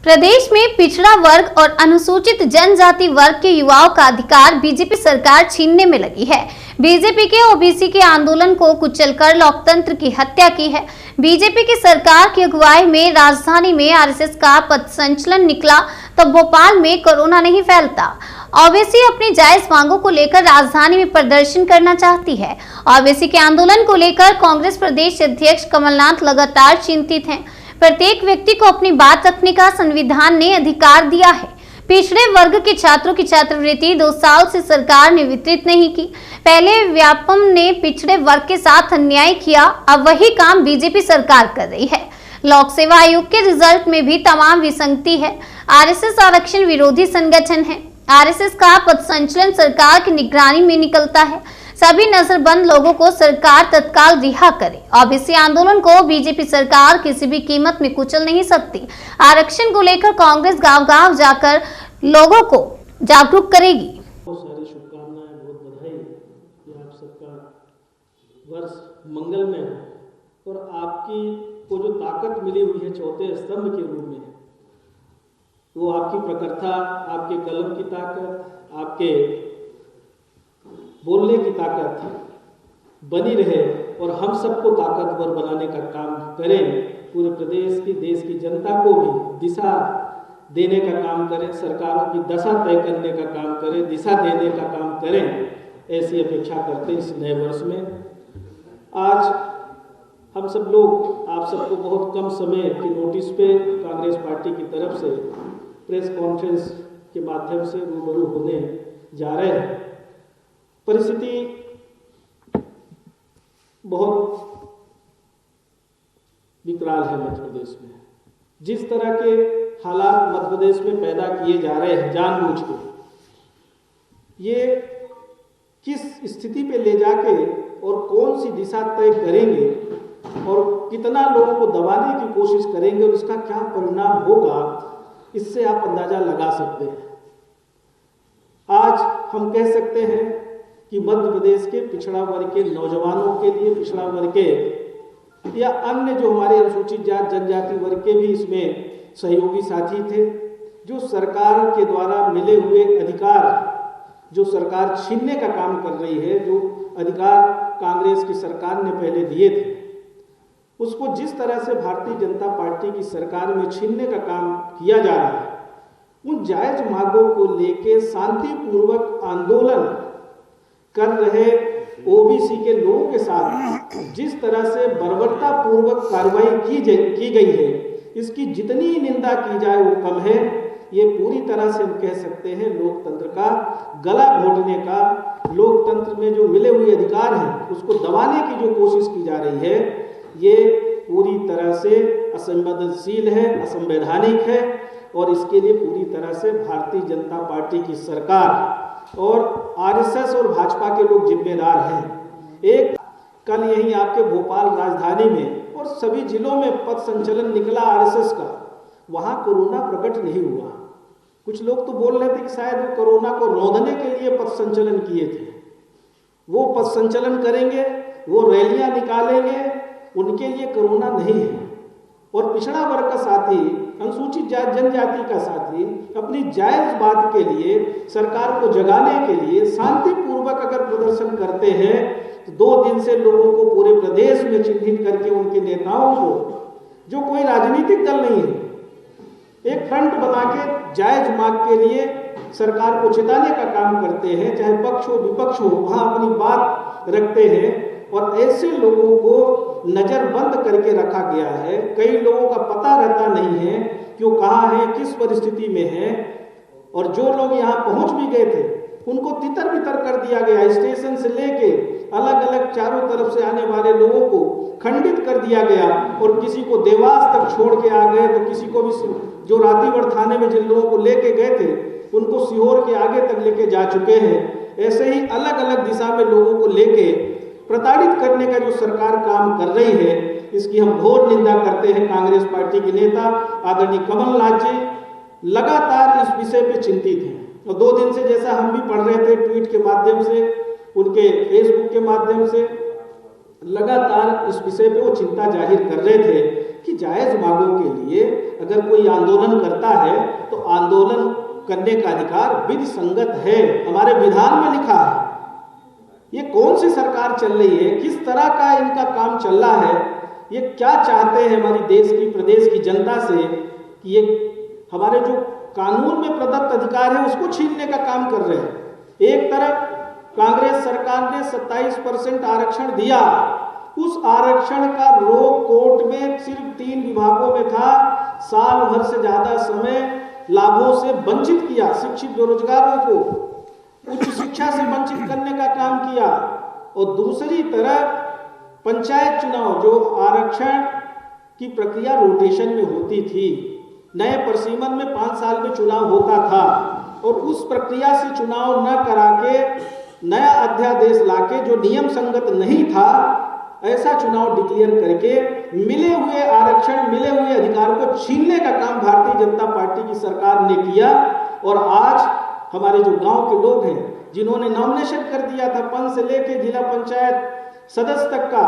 प्रदेश में पिछड़ा वर्ग और अनुसूचित जनजाति वर्ग के युवाओं का अधिकार बीजेपी सरकार छीनने में लगी है। बीजेपी के ओबीसी के आंदोलन को कुचलकर लोकतंत्र की हत्या की है। बीजेपी की सरकार की अगुवाई में राजधानी में आरएसएस का पथ संचलन निकला तो भोपाल में कोरोना नहीं फैलता। ओबीसी अपनी जायज मांगों को लेकर राजधानी में प्रदर्शन करना चाहती है। ओबीसी के आंदोलन को लेकर कांग्रेस प्रदेश अध्यक्ष कमलनाथ लगातार चिंतित हैं। प्रत्येक व्यक्ति को अपनी बात रखने का संविधान ने अधिकार दिया है। पिछड़े वर्ग के छात्रों की छात्रवृत्ति 2 साल से सरकार ने वितरित नहीं की। पहले व्यापम ने पिछड़े वर्ग के साथ अन्याय किया, अब वही काम बीजेपी सरकार कर रही है। लोक सेवा आयोग के रिजल्ट में भी तमाम विसंगति है। आरएसएस आरक्षण विरोधी संगठन है। आरएसएस का पथ संचलन सरकार की निगरानी में निकलता है। सभी नजरबंद लोगों को सरकार तत्काल रिहा करे। ओबीसी आंदोलन को बीजेपी सरकार किसी भी कीमत में कुचल नहीं सकती। आरक्षण को लेकर कांग्रेस गांव-गांव जाकर लोगों को जागरूक करेगी। बहुत सारी शुभकामनाएं, बहुत बधाई कि आप सबका वर्ष मंगलमय हो और आपकी को जो ताकत मिली हुई है चौथे स्तंभ के रूप में, वो आपकी प्रखरता, आपके कलम की ताकत, आपके बोलने की ताकत बनी रहे और हम सबको ताकतवर बनाने का काम करें। पूरे प्रदेश की, देश की जनता को भी दिशा देने का काम करें, सरकारों की दशा तय करने का काम करें, दिशा देने का काम करें, ऐसी अपेक्षा करते हैं इस नए वर्ष में। आज हम सब लोग आप सबको बहुत कम समय के नोटिस पे कांग्रेस पार्टी की तरफ से प्रेस कॉन्फ्रेंस के माध्यम से रूबरू होने जा रहे हैं। परिस्थिति बहुत विकराल है मध्य प्रदेश में। जिस तरह के हालात मध्य प्रदेश में पैदा किए जा रहे हैं जानबूझ के, ये किस स्थिति पे ले जाके और कौन सी दिशा तय करेंगे और कितना लोगों को दबाने की कोशिश करेंगे और इसका क्या परिणाम होगा, इससे आप अंदाजा लगा सकते हैं। आज हम कह सकते हैं कि मध्य प्रदेश के पिछड़ा वर्ग के नौजवानों के लिए, पिछड़ा वर्ग के या अन्य जो हमारे अनुसूचित जाति जनजाति वर्ग के भी इसमें सहयोगी साथी थे, जो सरकार के द्वारा मिले हुए अधिकार जो सरकार छीनने का काम कर रही है, जो अधिकार कांग्रेस की सरकार ने पहले दिए थे, उसको जिस तरह से भारतीय जनता पार्टी की सरकार में छीनने का काम किया जा रहा है, उन जायज मांगों को लेके शांतिपूर्वक आंदोलन कर रहे ओबीसी के लोगों के साथ जिस तरह से बर्बरता पूर्वक कार्रवाई की गई है, इसकी जितनी निंदा की जाए वो कम है। ये पूरी तरह से हम कह सकते हैं लोकतंत्र का गला घोटने का, लोकतंत्र में जो मिले हुए अधिकार हैं उसको दबाने की जो कोशिश की जा रही है, ये पूरी तरह से असंवेदनशील है, असंवैधानिक है और इसके लिए पूरी तरह से भारतीय जनता पार्टी की सरकार और आरएसएस और भाजपा के लोग जिम्मेदार हैं। एक कल यही आपके भोपाल राजधानी में और सभी जिलों में पथ संचलन निकला आरएसएस का, वहां कोरोना प्रकट नहीं हुआ। कुछ लोग तो बोल रहे थे कि शायद वो कोरोना को रोकने के लिए पथ संचलन किए थे। वो पथ संचलन करेंगे, वो रैलियां निकालेंगे, उनके लिए कोरोना नहीं है। और पिछड़ा वर्ग का साथी, अनुसूचित जाति जनजाति का साथी अपनी जायज बात के लिए, सरकार को जगाने के लिए शांतिपूर्वक अगर प्रदर्शन करते हैं तो 2 दिन से लोगों को पूरे प्रदेश में चिन्हित करके उनके नेताओं को, जो कोई राजनीतिक दल नहीं है, एक फ्रंट बना के जायज मांग के लिए सरकार को चिताने का काम करते हैं, चाहे पक्ष हो विपक्ष हो, वहां अपनी बात रखते हैं। और ऐसे लोगों को नजरबंद करके रखा गया है। कई लोगों का पता रहता नहीं है कि वो कहाँ है, किस परिस्थिति में है, और जो लोग यहाँ पहुंच भी गए थे उनको तितर बितर कर दिया गया। स्टेशन से लेके अलग अलग चारों तरफ से आने वाले लोगों को खंडित कर दिया गया और किसी को देवास तक छोड़ के आ गए, तो किसी को भी जो रातीगढ़ थाने में जिन लोगों को लेके गए थे उनको सीहोर के आगे तक लेके जा चुके हैं। ऐसे ही अलग अलग दिशा में लोगों को लेके प्रताड़ित करने का जो सरकार काम कर रही है, इसकी हम घोर निंदा करते हैं। कांग्रेस पार्टी के नेता आदरणीय कमलनाथ जी लगातार इस विषय पे चिंतित हैं और 2 दिन से, जैसा हम भी पढ़ रहे थे ट्वीट के माध्यम से, उनके फेसबुक के माध्यम से, लगातार इस विषय पे वो चिंता जाहिर कर रहे थे कि जायज़ मांगों के लिए अगर कोई आंदोलन करता है तो आंदोलन करने का अधिकार विधि संगत है, हमारे विधान में लिखा है। ये कौन सी सरकार चल रही है, किस तरह का इनका काम चल रहा है, ये क्या चाहते हैं हमारी देश की प्रदेश की जनता से कि ये हमारे जो कानून में प्रदत्त अधिकार है उसको छीनने का काम कर रहे हैं। एक तरफ कांग्रेस सरकार ने 27% आरक्षण दिया, उस आरक्षण का रोक कोर्ट में सिर्फ 3 विभागों में था, साल भर से ज्यादा समय लाभों से वंचित किया, शिक्षित बेरोजगारों को उच्च शिक्षा से वंचित करने का काम किया। और दूसरी तरफ पंचायत चुनाव, जो आरक्षण की प्रक्रिया रोटेशन में होती थी, नए परिसीमन में 5 साल में चुनाव होता था, और उस प्रक्रिया से चुनाव न करा के नया अध्यादेश लाके जो नियम संगत नहीं था, ऐसा चुनाव डिक्लेयर करके मिले हुए आरक्षण, मिले हुए अधिकार को छीनने का काम भारतीय जनता पार्टी की सरकार ने किया। और आज हमारे जो गांव के लोग हैं जिन्होंने नॉमिनेशन कर दिया था, पंच से लेके जिला पंचायत सदस्य तक का,